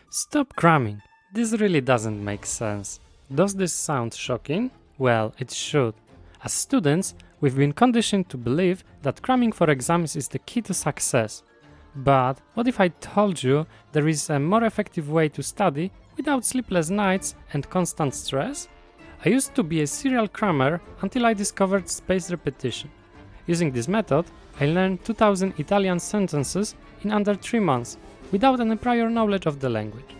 Stop cramming! This really doesn't make sense. Does this sound shocking? Well, it should. As students, we've been conditioned to believe that cramming for exams is the key to success. But what if I told you there is a more effective way to study without sleepless nights and constant stress? I used to be a serial crammer until I discovered spaced repetition. Using this method, I learned 2000 Italian sentences in under 3 months, without any prior knowledge of the language.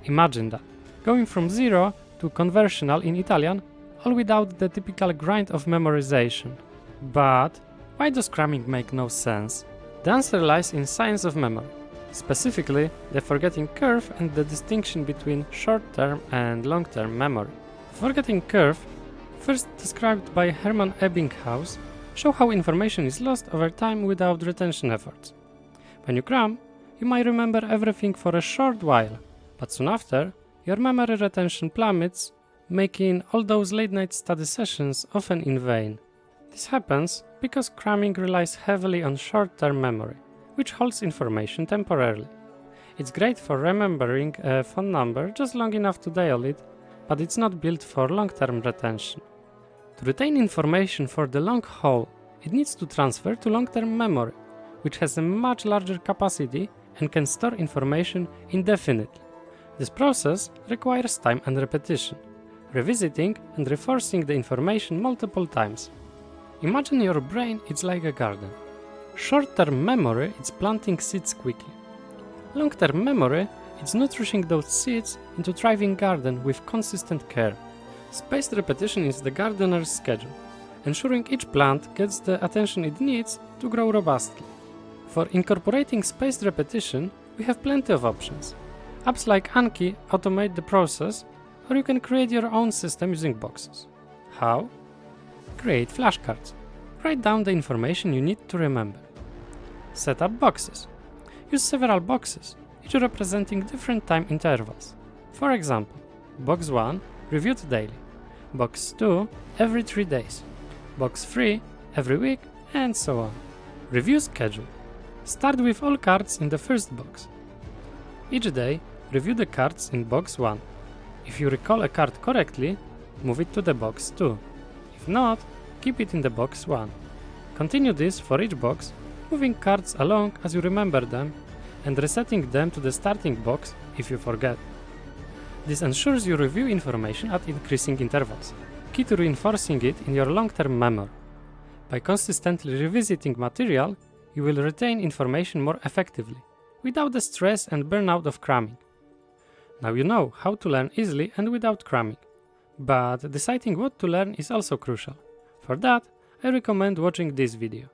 Imagine that, going from zero to conversational in Italian, all without the typical grind of memorization. But why does cramming make no sense? The answer lies in science of memory, specifically the forgetting curve and the distinction between short-term and long-term memory. Forgetting curve, first described by Hermann Ebbinghaus, show how information is lost over time without retention efforts. When you cram, you might remember everything for a short while, but soon after, your memory retention plummets, making all those late-night study sessions often in vain. This happens because cramming relies heavily on short-term memory, which holds information temporarily. It's great for remembering a phone number just long enough to dial it, but it's not built for long-term retention. To retain information for the long haul, it needs to transfer to long-term memory, which has a much larger capacity and can store information indefinitely. This process requires time and repetition, revisiting and reinforcing the information multiple times. Imagine your brain is like a garden. Short-term memory is planting seeds quickly. Long-term memory is nourishing those seeds into thriving garden with consistent care. Spaced repetition is the gardener's schedule, ensuring each plant gets the attention it needs to grow robustly. For incorporating spaced repetition, we have plenty of options. Apps like Anki automate the process, or you can create your own system using boxes. How? Create flashcards. Write down the information you need to remember. Set up boxes. Use several boxes, each representing different time intervals. For example, Box 1, reviewed daily. Box 2, every 3 days. Box 3, every week, and so on. Review schedule. Start with all cards in the first box. Each day, review the cards in Box 1. If you recall a card correctly, move it to the Box 2. If not, keep it in the Box 1. Continue this for each box, moving cards along as you remember them and resetting them to the starting box if you forget. This ensures you review information at increasing intervals, key to reinforcing it in your long-term memory. By consistently revisiting material, you will retain information more effectively, without the stress and burnout of cramming. Now you know how to learn easily and without cramming. But deciding what to learn is also crucial. For that, I recommend watching this video.